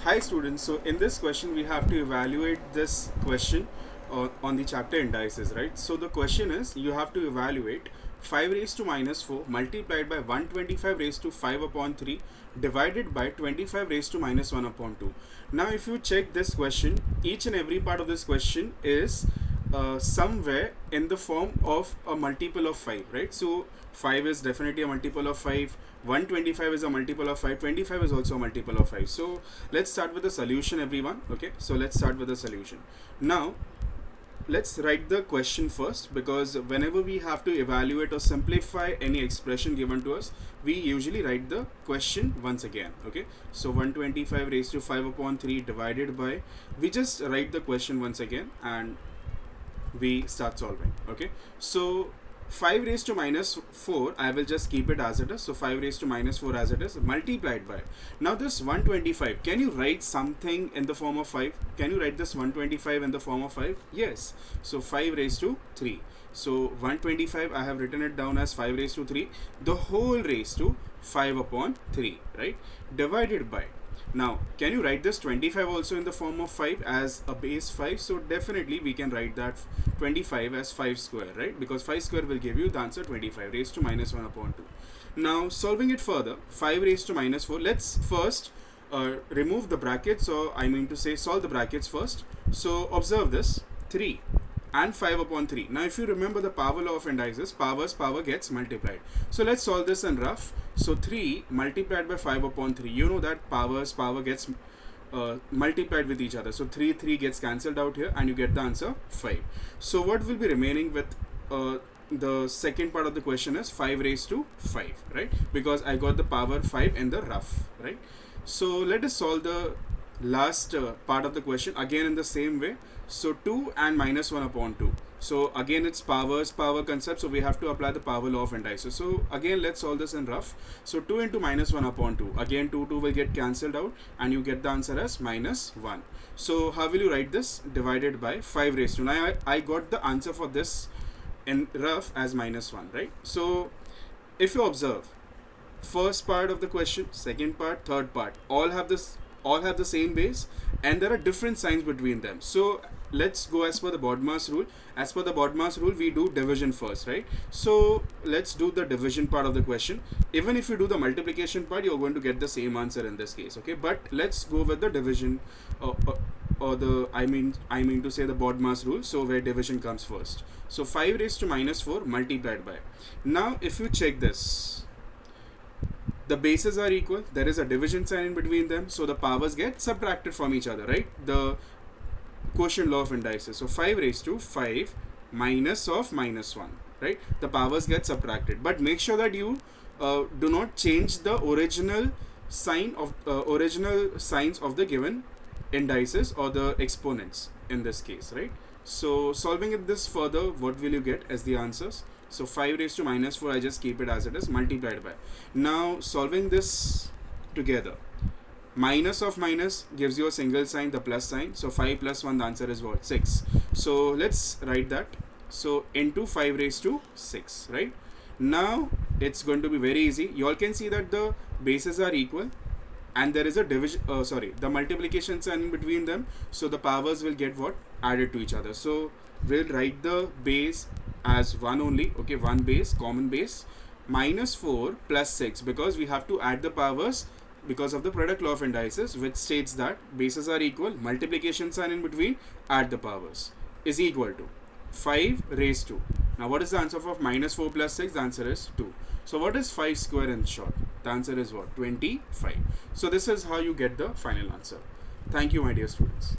Hi students, so in this question we have to evaluate this question on the chapter indices, right? So the question is you have to evaluate 5 raised to minus 4 multiplied by 125 raised to 5 upon 3 divided by 25 raised to minus 1 upon 2. Now if you check this question, each and every part of this question is somewhere in the form of a multiple of 5, right? So 5 is definitely a multiple of 5, 125 is a multiple of 5, 25 is also a multiple of 5. So let's start with the solution, everyone. Okay, so let's start with the solution. Now let's write the question first, because whenever we have to evaluate or simplify any expression given to us, we usually write the question once again. Okay, so 125 raised to 5 upon 3 divided by, we just write the question once again and we start solving. Okay, so 5 raised to minus 4, I will just keep it as it is. So 5 raised to minus 4 as it is, multiplied by, now this 125, can you write something in the form of 5? Can you write this 125 in the form of 5? Yes. So 5 raised to 3. So 125, I have written it down as 5 raised to 3, the whole raised to 5 upon 3, right? Divided by, now can you write this 25 also in the form of 5 as a base 5? So definitely we can write that 25 as 5 square, right? Because 5 square will give you the answer 25 raised to minus 1 upon 2. Now solving it further, 5 raised to minus 4, let's first remove the brackets, or I mean to say solve the brackets first. So observe this, 3 and 5 upon 3. Now if you remember the power law of indices, power gets multiplied. So let's solve this in rough. So 3 multiplied by 5 upon 3, you know that power gets multiplied with each other. So 3 gets cancelled out here and you get the answer 5. So what will be remaining with the second part of the question is 5 raised to 5, right? Because I got the power 5 in the rough, right? So let us solve the last part of the question again in the same way. So 2 and minus 1 upon 2. So again it's power concept, so we have to apply the power law of indices. So again let's solve this in rough. So 2 into minus 1 upon 2, again 2 will get cancelled out and you get the answer as minus 1. So how will you write this? Divided by 5 raised to, now I got the answer for this in rough as minus 1, right? So if you observe, first part of the question, second part, third part, all have the same base and there are different signs between them. So let's go as per the BODMAS rule. As per the BODMAS rule, we do division first, right? So let's do the division part of the question. Even if you do the multiplication part, you're going to get the same answer in this case, okay? But let's go with the division or the I mean to say the BODMAS rule, so where division comes first. So 5 raised to minus 4 multiplied by, now if you check this, the bases are equal, there is a division sign in between them, so the powers get subtracted from each other, right? The quotient law of indices. So 5 raised to 5 minus of minus 1, right? The powers get subtracted, but make sure that you do not change the original signs of the given indices or the exponents in this case, right? So solving it this further, what will you get as the answers? So 5 raised to minus 4, I just keep it as it is, multiplied by. Now solving this together, minus of minus gives you a single sign, the plus sign. So 5 plus 1, the answer is what? 6. So let's write that. So into 5 raised to 6, right? Now it's going to be very easy. You all can see that the bases are equal and there is a division, the multiplication sign in between them. So the powers will get what? Added to each other. So we'll write the base as 1 only, okay? 1 base, common base, minus 4 plus 6, because we have to add the powers because of the product law of indices, which states that bases are equal, multiplication sign in between, add the powers, is equal to 5 raised to, now what is the answer of minus 4 plus 6? The answer is 2. So what is 5 square in short? The answer is what? 25. So this is how you get the final answer. Thank you, my dear students.